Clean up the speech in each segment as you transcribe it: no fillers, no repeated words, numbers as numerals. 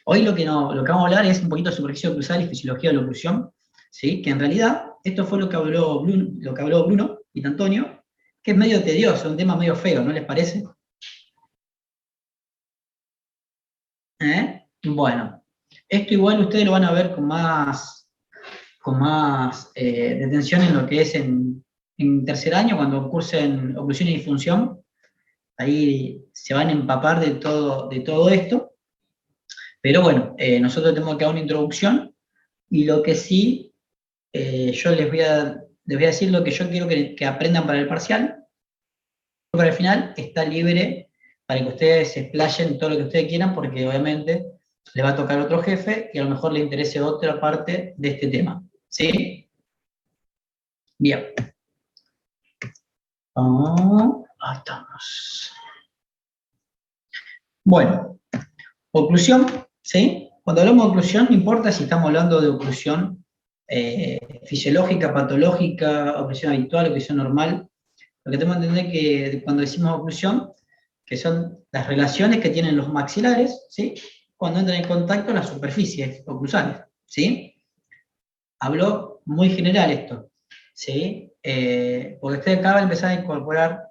Hoy lo que vamos a hablar es un poquito de superficie oclusal y fisiología de la oclusión, ¿sí? Que en realidad, esto fue lo que habló Bruno y Antonio, que es medio tedioso, un tema medio feo, ¿no les parece? Bueno, esto igual ustedes lo van a ver con más detención en lo que es en tercer año, cuando cursen oclusión y disfunción. Ahí se van a empapar de todo esto. Pero bueno, nosotros tenemos que dar una introducción, y lo que sí, yo les voy a decir lo que yo quiero que aprendan para el parcial. Para el final está libre para que ustedes se explayen todo lo que ustedes quieran, porque obviamente le va a tocar otro jefe y a lo mejor le interese otra parte de este tema. ¿Sí? Bien. Ahí estamos. Bueno, oclusión, ¿sí? Cuando hablamos de oclusión, no importa si estamos hablando de oclusión fisiológica, patológica, oclusión habitual, oclusión normal. Lo que tenemos que entender que cuando decimos oclusión, que son las relaciones que tienen los maxilares, ¿sí? Cuando entran en contacto las superficies oclusales, ¿sí? Hablo muy general esto, ¿sí? Porque ustedes acaban de empezar a incorporar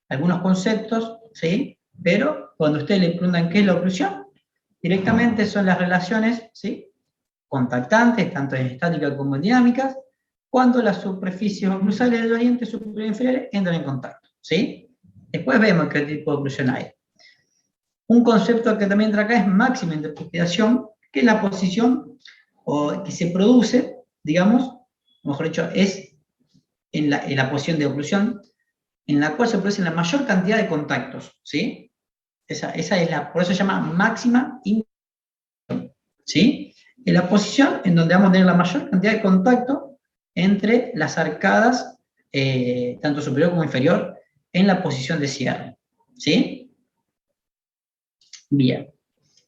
algunos conceptos, ¿sí? Pero cuando ustedes le preguntan qué es la oclusión, directamente son las relaciones, ¿sí? Contactantes, tanto en estática como en dinámicas, cuando las superficies oclusales de los dientes superiores e inferiores entran en contacto, ¿sí? Después vemos qué tipo de oclusión hay. Un concepto que también entra acá es máxima intercuspidación, que es la posición que se produce, digamos, mejor dicho, es en la posición de oclusión, en la cual se produce la mayor cantidad de contactos, ¿sí? Esa es por eso se llama máxima intercuspidación, ¿sí? En la posición en donde vamos a tener la mayor cantidad de contacto entre las arcadas, tanto superior como inferior, en la posición de cierre, ¿sí? Bien.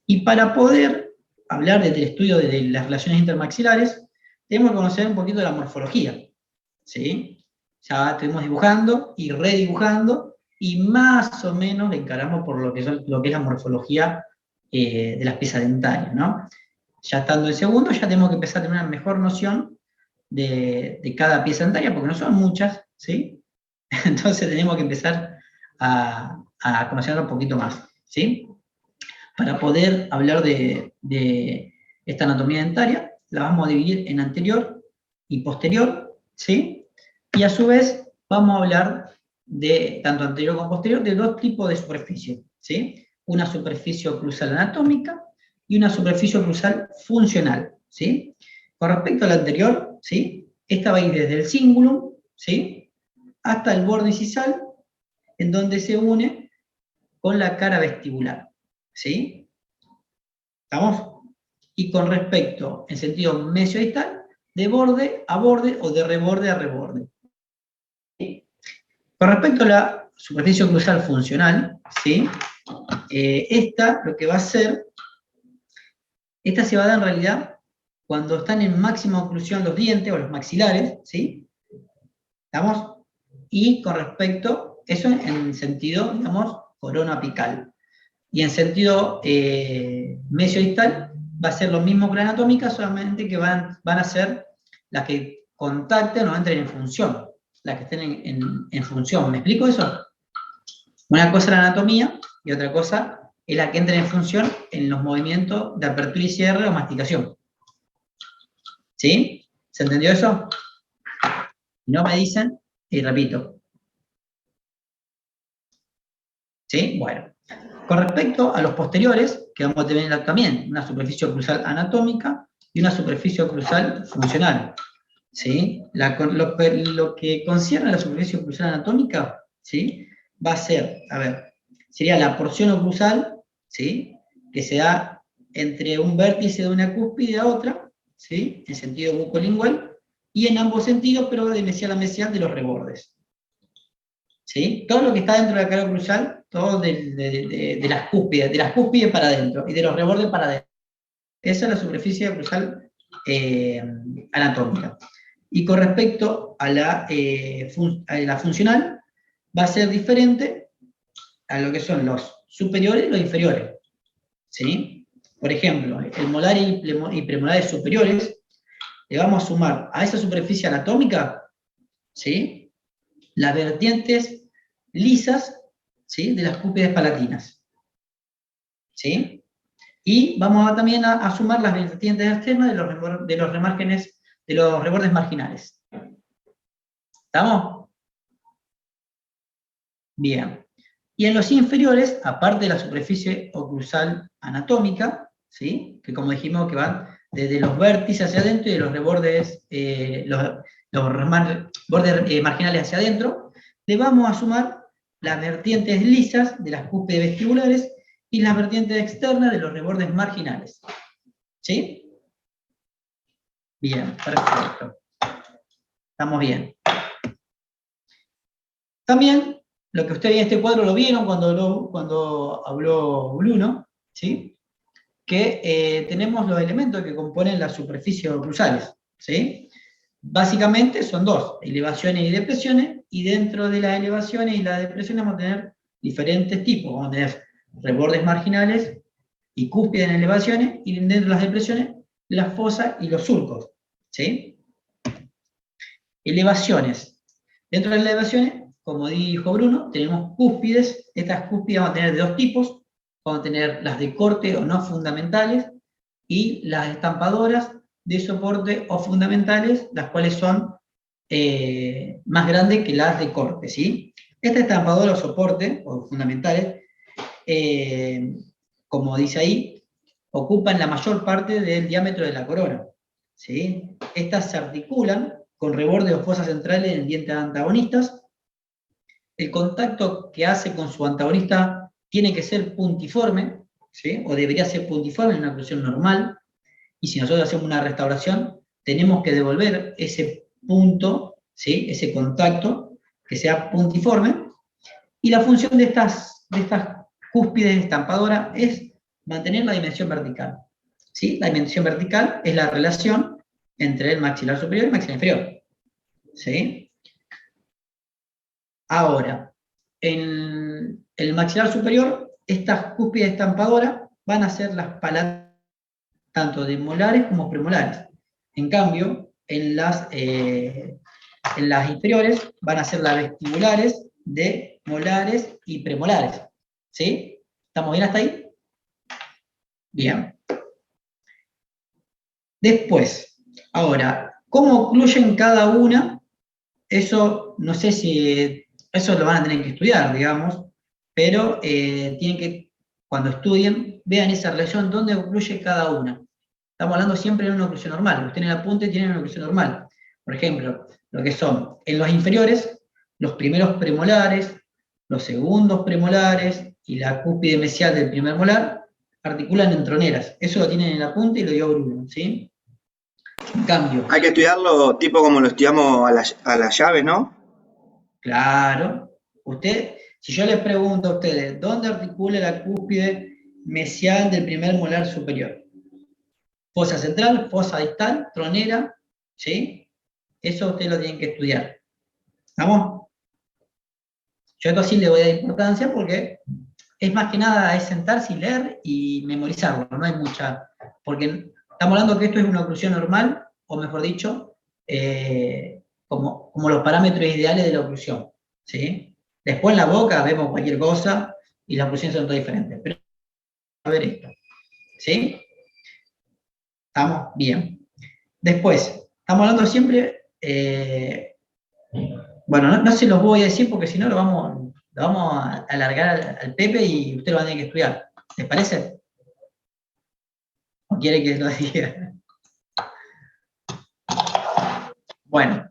Y para poder hablar del estudio de las relaciones intermaxilares, tenemos que conocer un poquito de la morfología, ¿sí? Ya estuvimos dibujando y redibujando, y más o menos encaramos por lo que es la morfología de las piezas dentarias, ¿no? Ya estando en segundo, ya tenemos que empezar a tener una mejor noción de cada pieza dentaria, porque no son muchas, ¿sí? Entonces tenemos que empezar a conocerla un poquito más, ¿sí? Para poder hablar de esta anatomía dentaria, la vamos a dividir en anterior y posterior, ¿sí? Y a su vez vamos a hablar de, tanto anterior como posterior, de dos tipos de superficie, ¿sí? Una superficie oclusal anatómica y una superficie oclusal funcional, ¿sí? Con respecto a la anterior, ¿sí? Esta va a ir desde el cingulum, ¿sí? Hasta el borde incisal, en donde se une con la cara vestibular, ¿sí? ¿Estamos? Y con respecto, en sentido mesiodistal, de borde a borde o de reborde a reborde. ¿Sí? Con respecto a la superficie oclusal funcional, ¿sí? Esta lo que va a hacer, esta se va a dar en realidad cuando están en máxima oclusión los dientes o los maxilares, ¿sí? ¿Estamos? Y con respecto, eso en sentido, digamos, corona apical. Y en sentido mesiodistal va a ser lo mismo que la anatómica, solamente que van a ser las que contacten o entren en función, las que estén en función. ¿Me explico eso? Una cosa es la anatomía y otra cosa es la que entra en función en los movimientos de apertura y cierre o masticación. ¿Sí? ¿Se entendió eso? No me dicen y repito. ¿Sí? Bueno. Con respecto a los posteriores, que vamos a tener también una superficie oclusal anatómica y una superficie oclusal funcional, ¿sí? Lo que concierne a la superficie oclusal anatómica, ¿sí? Va a ser, a ver, sería la porción oclusal, ¿sí? Que se da entre un vértice de una cúspide a otra, ¿sí? En sentido bucolingual, y en ambos sentidos, pero de mesial a mesial de los rebordes. ¿Sí? Todo lo que está dentro de la cara oclusal, todo de las cúspides para adentro y de los rebordes para adentro. Esa es la superficie oclusal anatómica. Y con respecto a la funcional, va a ser diferente a lo que son los superiores y los inferiores. ¿Sí? por ejemplo, el molar y premolares superiores, le vamos a sumar a esa superficie anatómica, ¿sí?, las vertientes lisas, ¿sí?, de las cúspides palatinas, ¿sí? Y vamos también a sumar las vertientes externas de los remárgenes, de los rebordes marginales. ¿Estamos? Bien. Y en los inferiores, aparte de la superficie oclusal anatómica, ¿sí?, que como dijimos que van desde los vértices hacia adentro y de los rebordes, bordes marginales hacia adentro, le vamos a sumar las vertientes lisas de las cúspides vestibulares y las vertientes externas de los rebordes marginales. ¿Sí? Bien, perfecto. Estamos bien. También, lo que ustedes en este cuadro lo vieron cuando habló Bruno, ¿sí?, que tenemos los elementos que componen las superficies oclusales, ¿sí? Básicamente son dos, elevaciones y depresiones, y dentro de las elevaciones y las depresiones vamos a tener diferentes tipos. Vamos a tener rebordes marginales y cúspides en elevaciones, y dentro de las depresiones, las fosas y los surcos, ¿sí? Elevaciones. Dentro de las elevaciones, como dijo Bruno, tenemos cúspides. Estas cúspides vamos a tener de dos tipos. Vamos a tener las de corte o no fundamentales, y las estampadoras de soporte o fundamentales, las cuales son más grandes que las de corte, ¿sí? Esta estampadora o soporte, o fundamentales, como dice ahí, ocupan la mayor parte del diámetro de la corona, ¿sí? Estas se articulan con rebordes o fosas centrales en dientes antagonistas. El contacto que hace con su antagonista tiene que ser puntiforme, ¿sí?, o debería ser puntiforme en una oclusión normal, y si nosotros hacemos una restauración, tenemos que devolver ese punto, ¿sí?, ese contacto, que sea puntiforme, y la función de estas cúspides estampadoras es mantener la dimensión vertical, ¿sí? La dimensión vertical es la relación entre el maxilar superior y el maxilar inferior, ¿sí? Ahora, en el maxilar superior, estas cúspides estampadoras van a ser las palatinas, tanto de molares como premolares. En cambio, en las inferiores van a ser las vestibulares de molares y premolares. ¿Sí? ¿Estamos bien hasta ahí? Bien. Después, ahora, ¿cómo ocluyen cada una? Eso, no sé si, eso lo van a tener que estudiar, digamos, pero tienen que, cuando estudien, vean esa relación, dónde ocluye cada una. Estamos hablando siempre de una oclusión normal. Ustedes en el apunte tienen una oclusión normal. Por ejemplo, lo que son en los inferiores, los primeros premolares, los segundos premolares y la cúspide mesial del primer molar articulan en troneras. Eso lo tienen en el apunte y lo dio Bruno, ¿sí? En cambio, Hay que estudiarlo tipo como lo estudiamos a la llave, ¿no? claro, si yo les pregunto a ustedes, ¿dónde articula la cúspide mesial del primer molar superior? Fosa central, fosa distal, tronera, ¿sí? Eso ustedes lo tienen que estudiar. ¿Estamos? Yo a esto sí le voy a dar importancia porque es más que nada es sentarse y leer y memorizarlo, no hay mucha, porque estamos hablando que esto es una oclusión normal, o mejor dicho, como los parámetros ideales de la oclusión, ¿sí? Después en la boca vemos cualquier cosa y las oclusiones son todas diferentes, pero a ver esto, ¿sí? ¿Estamos? Bien. Después, estamos hablando siempre, bueno, no se los voy a decir porque si no lo vamos a alargar al Pepe y usted lo va a tener que estudiar. ¿Les parece? ¿O quiere que lo diga? Bueno,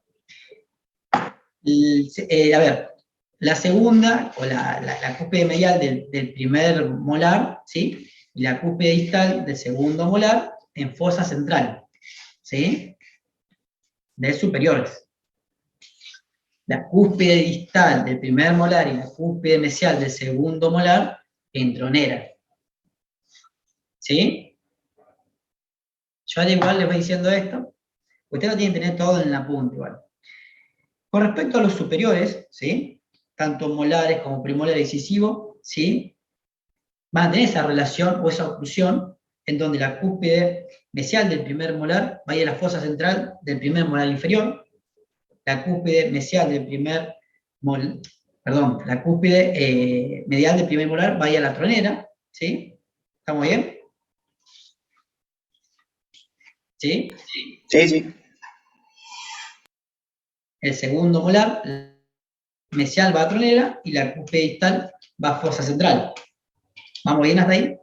a ver, la segunda, o la cúspide medial del primer molar, ¿sí? Y la cúspide distal del segundo molar en fosa central, ¿sí? De superiores. La cúspide distal del primer molar y la cúspide mesial del segundo molar en tronera. ¿Sí? Yo al igual les voy diciendo esto. Ustedes lo tienen que tener todo en la punta igual. Con respecto a los superiores, ¿sí? Tanto molares como premolares decisivos, ¿sí? Van a tener esa relación o esa oclusión en donde la cúspide mesial del primer molar vaya a la fosa central del primer molar inferior, la cúspide mesial del primer la cúspide medial del primer molar vaya a la tronera, ¿sí? ¿Estamos bien? ¿Sí? Sí, sí. El segundo molar mesial va a tronera y la cúspide distal va a fosa central. ¿Vamos bien hasta ahí?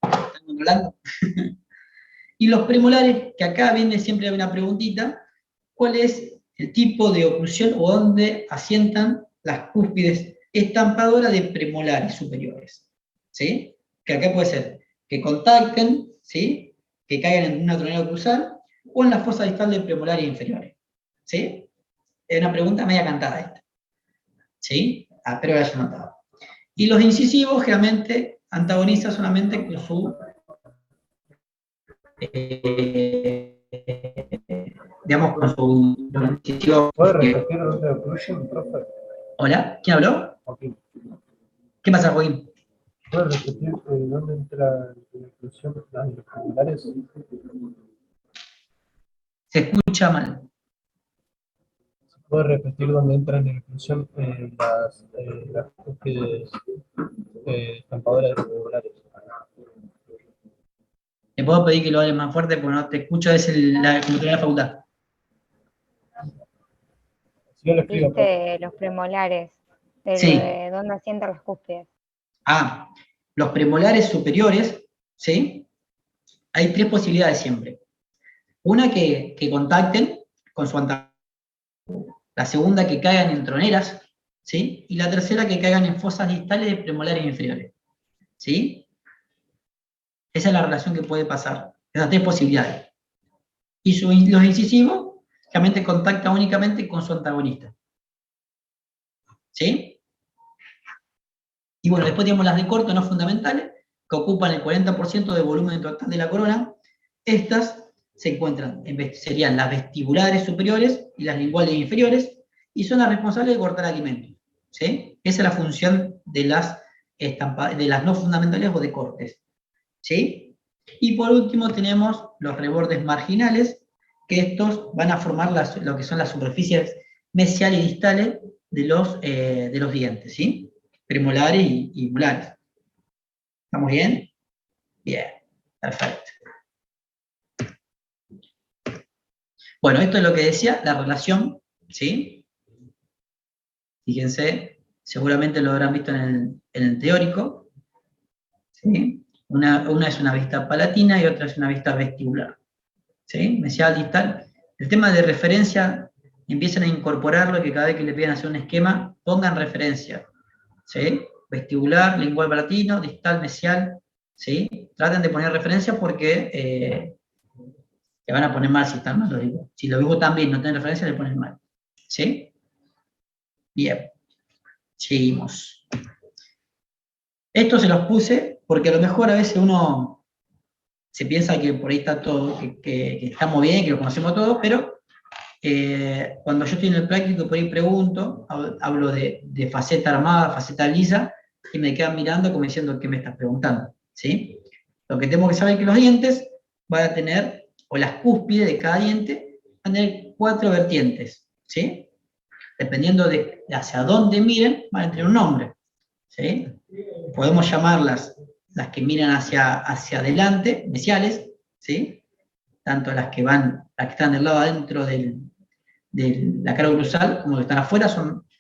¿Están controlando? Y los premolares, que acá viene siempre una preguntita, ¿cuál es el tipo de oclusión o dónde asientan las cúspides estampadoras de premolares superiores? ¿Sí? Que acá puede ser que contacten, ¿sí? Que caigan en una tronera oclusal o en la fosa distal de premolares inferiores. ¿Sí? Es una pregunta media cantada esta. ¿Sí? Espero que la hayan notado. Y los incisivos generalmente antagonizan solamente con su digamos, con su incisivo. ¿Puede repetir dónde oclusion, profe? Hola, ¿quién habló? Joaquín. ¿Qué pasa, Joaquín? ¿Puede repetir dónde entra la oclusión de los premolares? Se escucha mal. ¿Puede repetir dónde entran en la oclusión las cúspides estampadoras de premolares? Te puedo pedir que lo hables más fuerte porque no te escucho, es la computadora de la facultad. Si yo lo escribo, profe. Viste los premolares, Sí. de dónde asientan las cúspides. Los premolares superiores, ¿sí? Hay tres posibilidades siempre. Una que contacten con su antagonista. La segunda que caigan en troneras, ¿sí? Y la tercera que caigan en fosas distales de premolares inferiores, ¿sí? Esa es la relación que puede pasar. Esas tres posibilidades. Y los incisivos realmente contacta únicamente con su antagonista. ¿Sí? Y bueno, después tenemos las de corto no fundamentales, que ocupan el 40% del volumen total de la corona. Estas se encuentran, serían las vestibulares superiores y las linguales inferiores, y son las responsables de cortar alimentos. ¿Sí? Esa es la función de las no fundamentales o de cortes. ¿Sí? Y por último tenemos los rebordes marginales, que estos van a formar lo que son las superficies mesiales y distales de los dientes, ¿sí? Premolares y molares. ¿Estamos bien? Bien, perfecto. Bueno, esto es lo que decía, la relación, ¿sí? Fíjense, seguramente lo habrán visto en el teórico, ¿sí? Una es una vista palatina y otra es una vista vestibular, ¿sí? Mesial, distal. El tema de referencia, empiezan a incorporarlo, que cada vez que le piden hacer un esquema, pongan referencia, ¿sí? Vestibular, lingual palatino, distal, mesial, ¿sí? Traten de poner referencia porque le van a poner mal si están mal, lo digo. Si lo digo tan bien, no tienen referencia, le ponen mal, ¿sí? Bien, seguimos. Esto se los puse porque a lo mejor a veces uno se piensa que por ahí está todo, que estamos bien, que lo conocemos todos, pero cuando yo estoy en el práctico por ahí pregunto, hablo de faceta armada, faceta lisa, y me quedan mirando como diciendo, ¿qué me estás preguntando? ¿Sí? Lo que tengo que saber es que los dientes van a tener, o las cúspides de cada diente, van a tener 4 vertientes, ¿sí? Dependiendo de hacia dónde miren, van a tener un nombre, ¿sí? Podemos llamarlas las que miran hacia adelante, mesiales, ¿sí? Tanto las que están del lado adentro de la cara dorsal como las que están afuera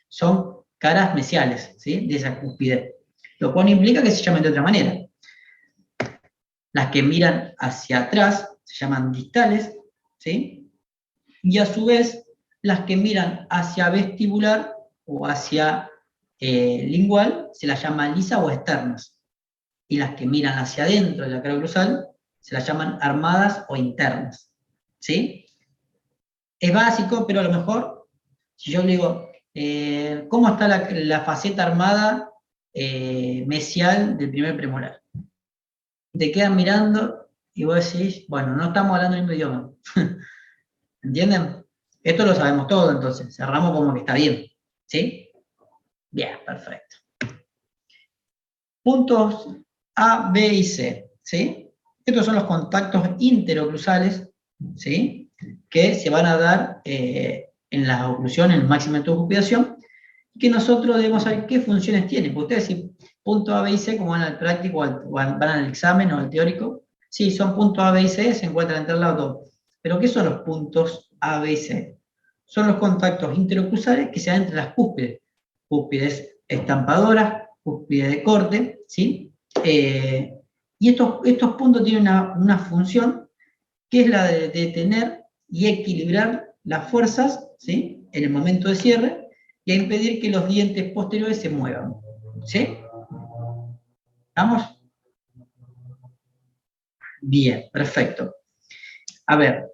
son caras mesiales, ¿sí? De esa cúspide. Lo cual implica que se llamen de otra manera. Las que miran hacia atrás se llaman distales, ¿sí? Y a su vez, las que miran hacia vestibular o hacia lingual se las llama lisa o externas. Y las que miran hacia adentro de la cara dorsal se las llaman armadas o internas, ¿sí? Es básico, pero a lo mejor, si yo le digo, ¿cómo está la faceta armada mesial del primer premolar? Te quedan mirando y vos decís, bueno, no estamos hablando el mismo idioma. ¿Entienden? Esto lo sabemos todo, entonces, cerramos como que está bien. ¿Sí? Bien, perfecto. Puntos A, B y C. ¿Sí? Estos son los contactos interoclusales, ¿sí? Que se van a dar en la oclusión, en el máximo de ocupación, que nosotros debemos saber qué funciones tienen. Porque ustedes, si punto A, B y C, como van al práctico, o van al examen o al teórico, sí, son puntos A, B y C, se encuentran entre los dos. Pero ¿qué son los puntos A, B y C? Son los contactos interoclusales que se dan entre las cúspides. Cúspides estampadoras, cúspides de corte, ¿sí? Y estos puntos tienen una función que es la de detener y equilibrar las fuerzas, ¿sí? En el momento de cierre, y a impedir que los dientes posteriores se muevan. ¿Sí? ¿Vamos? Bien, perfecto. A ver,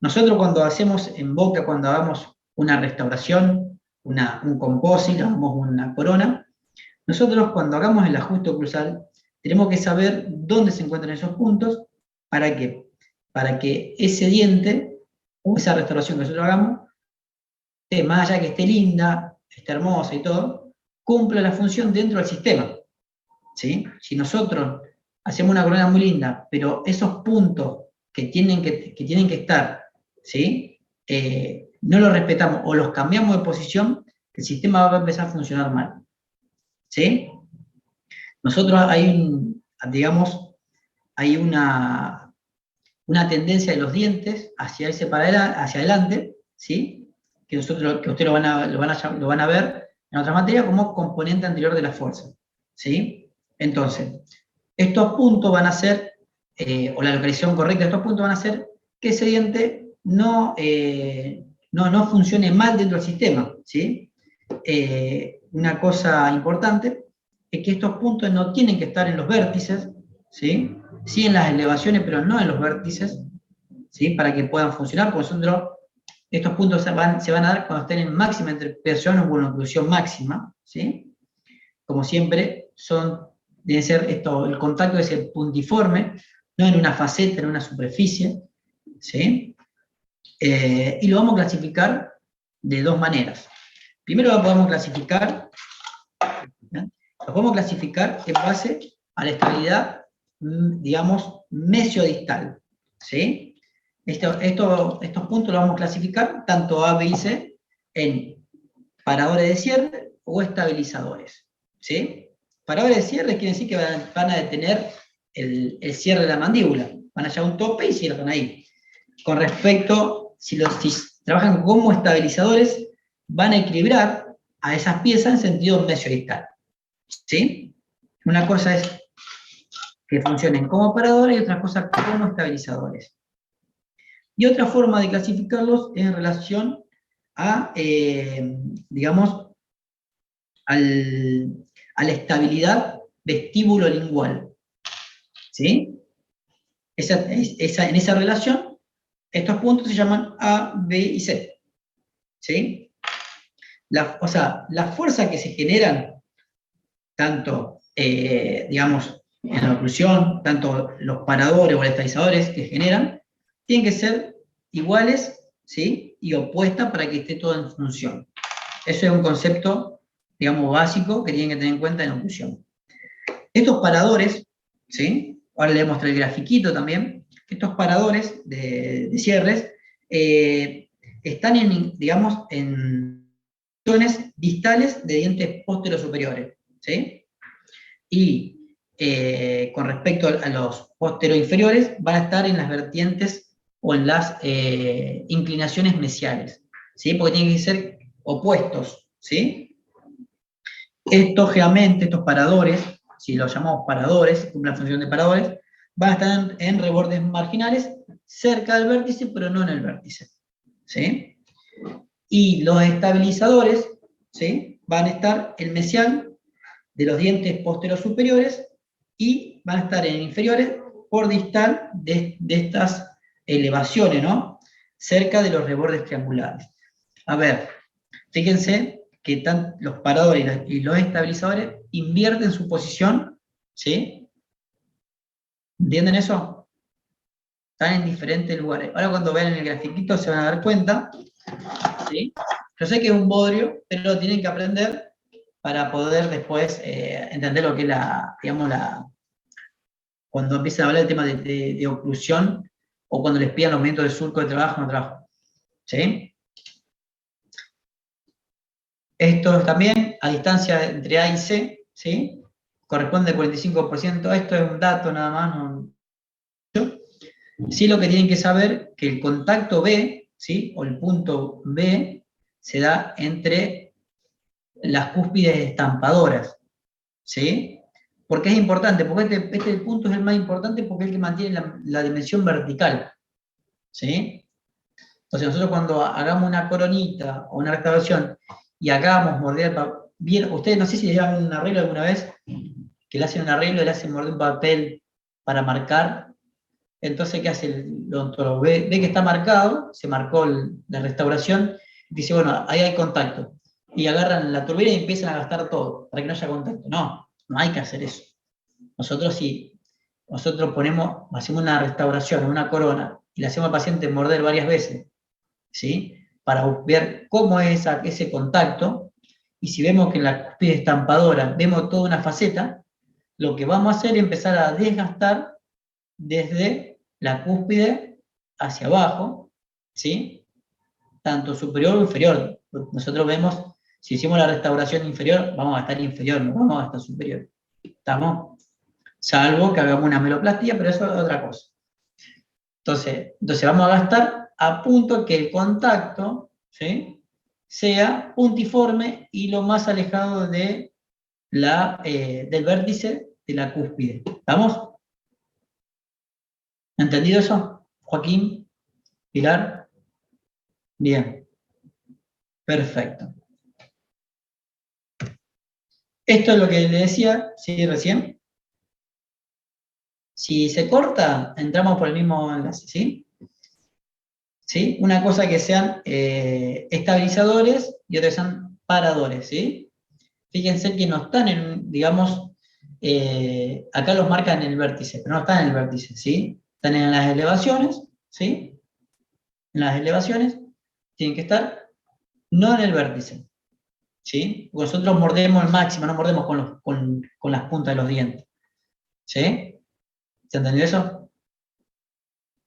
nosotros cuando hacemos en boca, cuando hagamos una restauración, un composite, hagamos una corona, nosotros cuando hagamos el ajuste oclusal, tenemos que saber dónde se encuentran esos puntos. ¿Para qué? Para que ese diente, o esa restauración que nosotros hagamos, más allá que esté linda, esté hermosa y todo, cumpla la función dentro del sistema. ¿Sí? Si nosotros hacemos una corona muy linda, pero esos puntos que tienen que estar, ¿sí? No los respetamos o los cambiamos de posición, el sistema va a empezar a funcionar mal. ¿Sí? Nosotros hay una tendencia de los dientes hacia hacia adelante, ¿sí? Que ustedes lo van a ver en otra materia como componente anterior de la fuerza. ¿Sí? Entonces, estos puntos van a ser, o la localización correcta de estos puntos van a ser que ese diente no funcione mal dentro del sistema. ¿Sí? Una cosa importante es que estos puntos no tienen que estar en los vértices, ¿sí? Sí en las elevaciones, pero no en los vértices, ¿sí? Para que puedan funcionar, porque estos puntos se van a dar cuando estén en máxima interpretación o en oclusión máxima, ¿sí? Como siempre, debe ser el contacto debe ser puntiforme, no en una faceta, en una superficie, ¿sí? Y lo vamos a clasificar de dos maneras. Primero lo podemos clasificar en base a la estabilidad, digamos, mesiodistal, ¿sí? Estos puntos los vamos a clasificar, tanto A, B y C, en paradores de cierre o estabilizadores, ¿sí? Paradores de cierre quiere decir que van a detener el cierre de la mandíbula, van a llevar un tope y cierran ahí. Con respecto, si trabajan como estabilizadores, van a equilibrar a esas piezas en sentido mesiodistal, ¿sí? Una cosa es que funcionen como paradores y otra cosa como estabilizadores. Y otra forma de clasificarlos es en relación a, digamos, a la estabilidad vestíbulo-lingual. ¿Sí? En esa relación, estos puntos se llaman A, B y C. ¿Sí? O sea, las fuerzas que se generan, tanto, digamos, en la oclusión, tanto los paradores o estabilizadores que generan, tienen que ser iguales, ¿sí? Y opuestas para que esté todo en función. Eso es un concepto, digamos, básico que tienen que tener en cuenta en oclusión. Estos paradores, ¿sí? Ahora le muestro el grafiquito también. Estos paradores de cierres están digamos, en posiciones distales de dientes posteriores superiores, ¿sí? Y con respecto a los posteriores van a estar en las vertientes o en las inclinaciones mesiales, ¿sí? Porque tienen que ser opuestos, ¿sí? Estos paradores, si los llamamos paradores, cumplen la función de paradores, van a estar en rebordes marginales, cerca del vértice, pero no en el vértice, ¿sí? Y los estabilizadores, ¿sí? Van a estar en mesial de los dientes posteriores superiores y van a estar en inferiores por distal de estas elevaciones, ¿no? Cerca de los rebordes triangulares. A ver, fíjense que los paradores y los estabilizadores invierten su posición, ¿sí? ¿Entienden eso? Están en diferentes lugares. Ahora cuando vean en el grafiquito se van a dar cuenta, ¿sí? Yo sé que es un bodrio, pero lo tienen que aprender para poder después entender lo que es cuando empiezan a hablar del tema de oclusión, o cuando les piden aumento de surco de trabajo en trabajo. ¿Sí? Esto también, a distancia entre A y C, ¿sí? Corresponde al 45%. Esto es un dato nada más. No. Sí, lo que tienen que saber que el contacto B, ¿sí? O el punto B, se da entre las cúspides estampadoras. ¿Sí? Porque es importante, porque este punto es el más importante porque es el que mantiene la dimensión vertical. ¿Sí? Entonces nosotros cuando hagamos una coronita o una restauración y hagamos morder, bien, ustedes no sé si le dan un arreglo alguna vez, que le hacen un arreglo y le hacen morder un papel para marcar. Entonces, ¿qué hace el odontólogo? Ve que está marcado, se marcó la restauración, dice, bueno, ahí hay contacto. Y agarran la turbina y empiezan a gastar todo, para que no haya contacto. No, no hay que hacer eso. Nosotros hacemos una restauración, una corona, y le hacemos al paciente morder varias veces, ¿sí? Para ver cómo es ese contacto, y si vemos que en la cúspide estampadora vemos toda una faceta, lo que vamos a hacer es empezar a desgastar desde la cúspide hacia abajo, ¿sí? Tanto superior o inferior. Nosotros vemos, si hicimos la restauración inferior, vamos a estar inferior, no vamos a estar superior. ¿Estamos? Salvo que hagamos una meloplastia, pero eso es otra cosa. Entonces vamos a gastar a punto que el contacto, ¿sí? Sea puntiforme y lo más alejado de del vértice de la cúspide. ¿Estamos? ¿Entendido eso? Joaquín, Pilar. Bien. Perfecto. Esto es lo que le decía, ¿sí? Recién. Si se corta, entramos por el mismo enlace, ¿sí? ¿Sí? Una cosa que sean estabilizadores y otra que sean paradores, ¿sí? Fíjense que no están en, digamos, acá los marcan en el vértice, pero no están en el vértice, ¿sí? Están en las elevaciones, ¿sí? En las elevaciones tienen que estar no en el vértice, ¿sí? Porque nosotros mordemos el máximo, no mordemos con las puntas de los dientes, ¿sí? ¿Se entendió eso?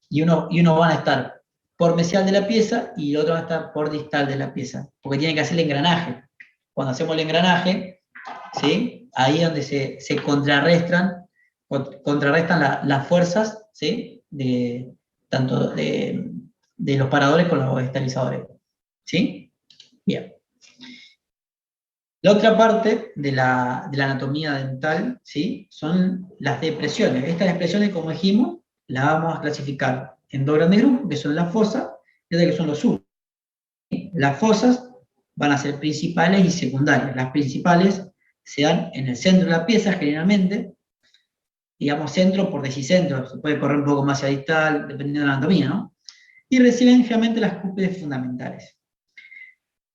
Y uno van a estar por mesial de la pieza y el otro va a estar por distal de la pieza, porque tiene que hacer el engranaje. Cuando hacemos el engranaje, ¿sí? Ahí es donde se contrarrestan las fuerzas, ¿sí? Tanto de los paradores con los estabilizadores. ¿Sí? Bien. La otra parte de la anatomía dental, ¿sí? Son las depresiones. Estas depresiones, como dijimos, las vamos a clasificar en dos grandes grupos, que son las fosas y otras que son los surcos. Las fosas van a ser principales y secundarias. Las principales se dan en el centro de la pieza, generalmente, digamos centro por decicentro, se puede correr un poco más hacia distal, dependiendo de la anatomía, ¿no? Y reciben generalmente las cúspides fundamentales.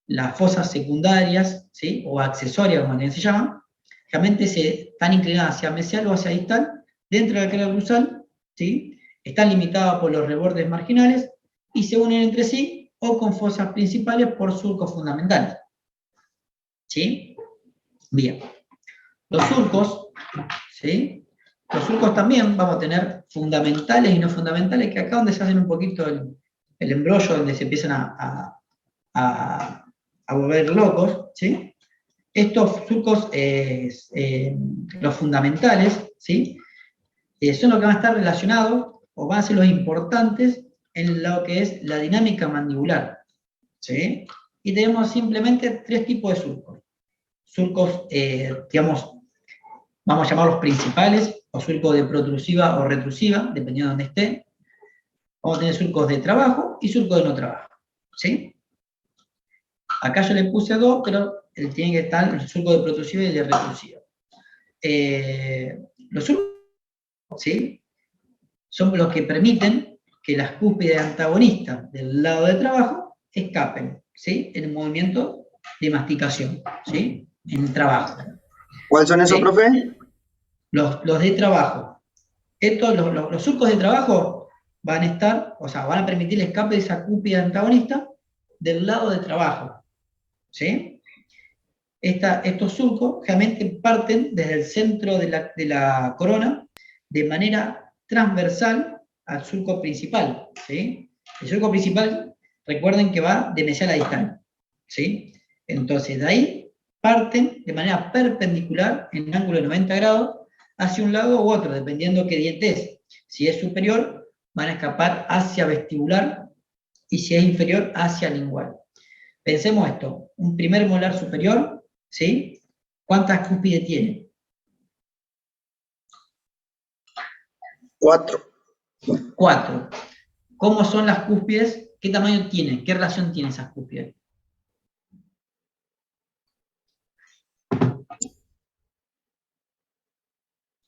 Las fosas secundarias, ¿sí? O accesorias, como también se llaman, generalmente están inclinadas hacia mesial o hacia distal, dentro de la cara dorsal, ¿sí? Están limitadas por los rebordes marginales y se unen entre sí o con fosas principales por surcos fundamentales. ¿Sí? Bien. Los surcos, ¿sí? Los surcos también vamos a tener fundamentales y no fundamentales, que acá donde se hacen un poquito el embrollo, donde se empiezan a volver locos, ¿sí? Estos surcos, los fundamentales, ¿sí? Son los que van a estar relacionados, o van a ser los importantes, en lo que es la dinámica mandibular, ¿sí? Y tenemos simplemente tres tipos de surcos. Surcos, digamos, vamos a llamarlos principales, o surcos de protrusiva o retrusiva, dependiendo de donde esté. Vamos a tener surcos de trabajo y surcos de no trabajo, ¿sí? Acá yo le puse dos, pero tiene que estar el surco de protrusiva y el de retrusiva. Los surcos, ¿sí? Son los que permiten que las cúspides antagonistas del lado de trabajo escapen, ¿sí? En el movimiento de masticación, ¿sí? En trabajo. ¿Cuáles son esos, ¿Sí? profe? Los de trabajo. Los surcos de trabajo van a estar, o sea, van a permitir el escape de esa cúspide antagonista del lado de trabajo, ¿sí? Estos surcos realmente parten desde el centro de la corona, de manera transversal al surco principal, ¿sí? El surco principal, recuerden que va de mesial a distal, ¿sí? Entonces, de ahí parten de manera perpendicular en ángulo de 90 grados hacia un lado u otro, dependiendo qué diente es. Si es superior, van a escapar hacia vestibular, y si es inferior, hacia lingual. Pensemos esto, un primer molar superior, ¿sí? ¿Cuántas cúspides tiene? 4. 4. ¿Cómo son las cúspides? ¿Qué tamaño tienen? ¿Qué relación tienen esas cúspides?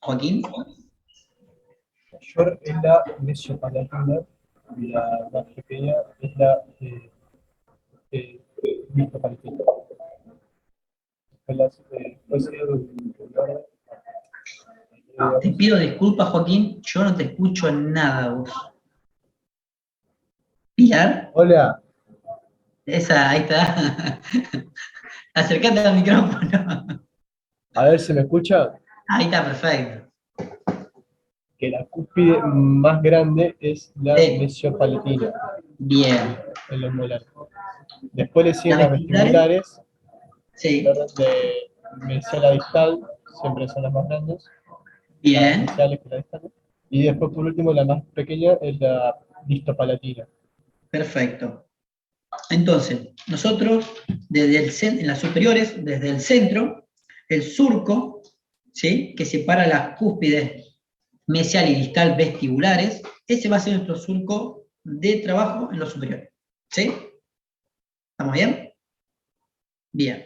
Joaquín. Mayor es la mesopalatina y la más pequeña es la distopalatina. Pues, Te pido disculpas, Joaquín, yo no te escucho nada vos. ¿Pilar? hola, Esa, ahí está. Acercate al micrófono. a ver si me escucha, Ahí está, perfecto. que la cúspide más grande es la Sí, mesopalatina, bien. en los molares. Después le siguen ¿Las las vestibulares? vestibulares, Sí, ¿verdad? De mesial a distal, siempre son las más grandes, las bien, mesiales que la distales. Y después, por último, la más pequeña es la distopalatina. perfecto. Entonces, nosotros, en las superiores, desde el centro, el surco, ¿sí? Que separa las cúspides mesial y distal vestibulares, ese va a ser nuestro surco de trabajo en los superiores. ¿Sí? ¿Estamos bien? Bien.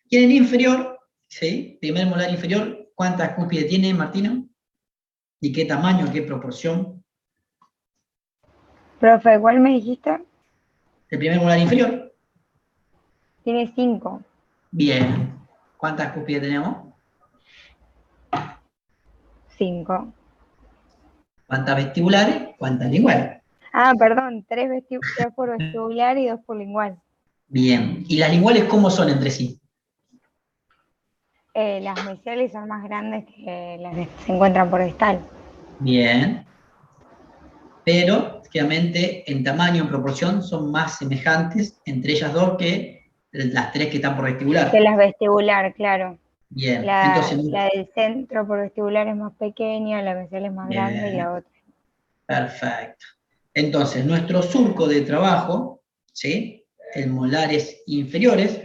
Y en el inferior, ¿sí? Primer molar inferior, ¿cuántas cúspides tiene, Martina? ¿Y qué tamaño, qué proporción? Profe, ¿cuál me dijiste? El primer molar inferior, Tiene 5. bien. ¿Cuántas cúspides tenemos? 5. ¿Cuántas vestibulares? ¿Cuántas linguales? Ah, perdón, 3 por vestibular y 2 por lingual. Bien. ¿Y las linguales cómo son entre sí? Las mesiales son más grandes que las que se encuentran por distal. Bien. Pero, claramente, en tamaño, en proporción, son más semejantes entre ellas dos que las tres que están por Que vestibular. las vestibular, claro. Bien. La, Entonces, la del centro por vestibular es más pequeña, la mesial es más grande y bien. la otra. Perfecto. Entonces, nuestro surco de trabajo, ¿sí? En molares inferiores,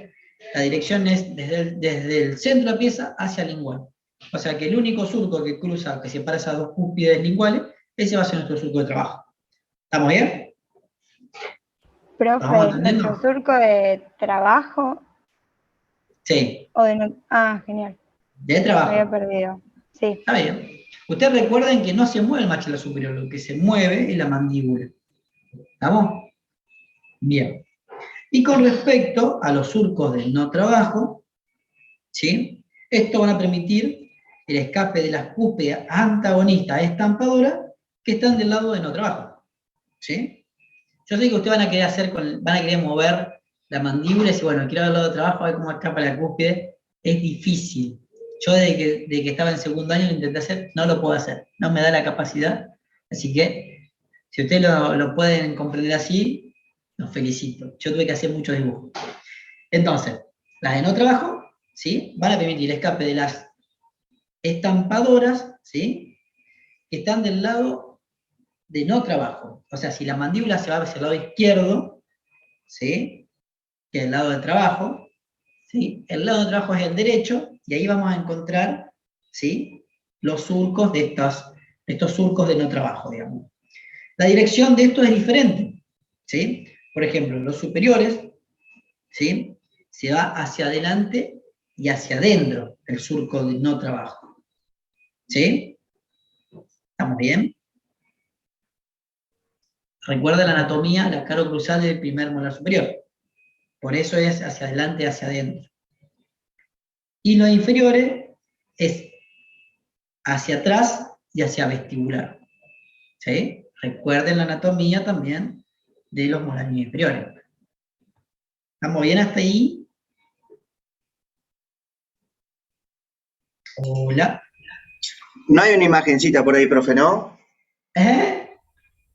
la dirección es desde el centro de la pieza hacia el lingual. O sea que el único surco que cruza, que separa esas dos cúspides linguales, ese va a ser nuestro surco de trabajo. ¿Estamos bien? ¿Lo vamos Profe, nuestro entendiendo? surco de trabajo Sí, o de... Ah, genial, de me había trabajo. perdido. Sí, Está bien. Ustedes recuerden que no se mueve el maxilar superior, lo que se mueve es la mandíbula. ¿Estamos? Bien. Y con respecto a los surcos de no trabajo, ¿sí? Estos van a permitir el escape de las cúspides antagonistas estampadoras que están del lado de no trabajo. ¿Sí? Yo sé que ustedes van a querer mover la mandíbula y decir, bueno, quiero ver el lado de trabajo, a ver cómo escapa la cúspide. Es difícil. Yo desde que estaba en segundo año lo intenté hacer, no lo puedo hacer, no me da la capacidad. Así que, si ustedes lo pueden comprender así, los felicito. Yo tuve que hacer muchos dibujos. Entonces, las de no trabajo, ¿sí? Van a permitir el escape de las estampadoras, ¿sí? Que están del lado de no trabajo. O sea, si la mandíbula se va hacia el lado izquierdo, ¿sí? Que es el lado de trabajo, ¿sí? El lado de trabajo es el derecho, y ahí vamos a encontrar, ¿sí? Los surcos estos surcos de no trabajo, digamos. La dirección de esto es diferente, ¿sí? Por ejemplo, los superiores, ¿sí? Se va hacia adelante y hacia adentro el surco de no trabajo. ¿Sí? ¿Estamos bien? Recuerda la anatomía, la cara cruzal del primer molar superior. Por eso es hacia adelante y hacia adentro. Y los inferiores es hacia atrás y hacia vestibular. ¿Sí? Recuerden la anatomía también de los molares inferiores. ¿Estamos bien hasta ahí? Hola. No hay una imagencita por ahí, profe, ¿no? ¿Eh?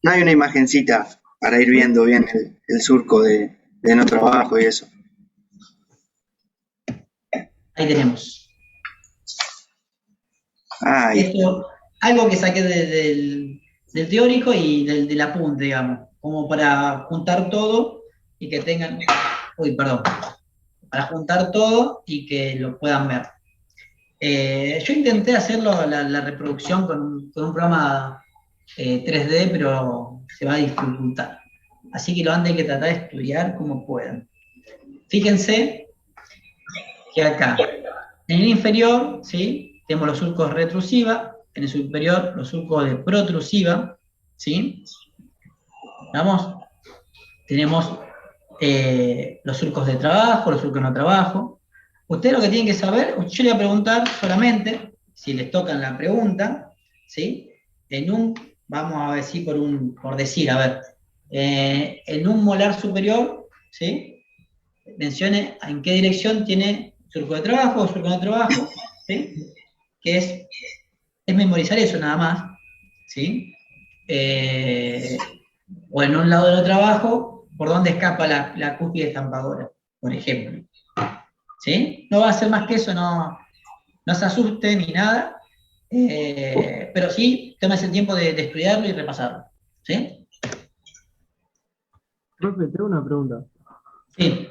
No hay una imagencita para ir viendo bien el surco de no trabajo y eso. Ahí tenemos. Ay, Esto, algo que saqué del teórico y del apunte, digamos, como para juntar todo y que tengan, uy, perdón, para juntar todo y que lo puedan ver. Yo intenté hacerlo, la reproducción con un programa 3D, pero se va a dificultar. Así que lo van a tener que tratar de estudiar como puedan. Fíjense que acá, en el inferior, ¿sí? Tenemos los surcos retrusiva, en el superior los surcos de protrusiva, ¿sí? Vamos, tenemos los surcos de trabajo, los surcos de no trabajo. Ustedes lo que tienen que saber, yo le voy a preguntar solamente, si les tocan la pregunta, ¿sí? Vamos a decir por decir, a ver, en un molar superior, ¿sí? Mencione en qué dirección tiene surco de trabajo o surco de no trabajo, ¿sí? Que es memorizar eso nada más, ¿sí? O en un lado de no trabajo, por dónde escapa la cúspide estampadora, por ejemplo. ¿Sí? No va a ser más que eso, no se asusten ni nada, pero sí, tómese el tiempo de estudiarlo y repasarlo. ¿Sí? Profe, tengo una pregunta. Sí,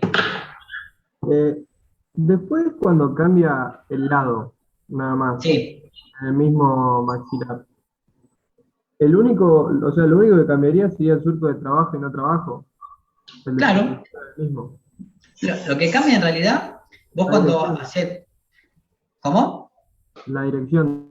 Después cuando cambia el lado, nada más, sí, el mismo maxilar, el único, o sea, lo único que cambiaría sería el surco de trabajo y no trabajo. claro. El mismo. Lo que cambia en realidad, vos La cuando dirección, haces. ¿Cómo? la dirección.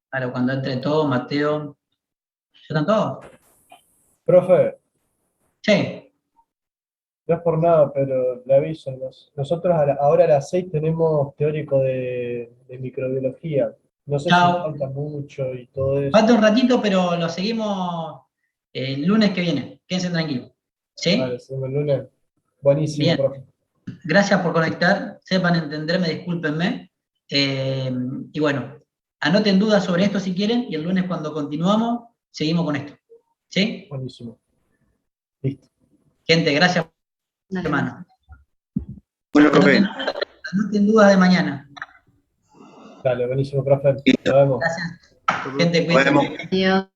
Claro, cuando entre todo, Mateo. ¿Ya están todos? Profe, Sí. no es por nada, pero le aviso, nosotros ahora a las 6 tenemos teórico de microbiología. No sé si Chao. falta mucho y todo Falta eso. un ratito, pero lo seguimos el lunes que viene. Quédense tranquilos. Vale, ¿Sí? se me lunes. Buenísimo, Bien. profe. Gracias por conectar. Sepan entenderme, discúlpenme. Eh, y bueno, anoten dudas sobre esto si quieren y el lunes cuando continuamos, seguimos con esto. ¿Sí? Buenísimo. Listo. Gente, gracias, Dale, hermano. bueno, profe. Anoten dudas de mañana. Dale, buenísimo, profe. Nos vemos. Gracias. Gente, Nos cuídense. vemos. adiós.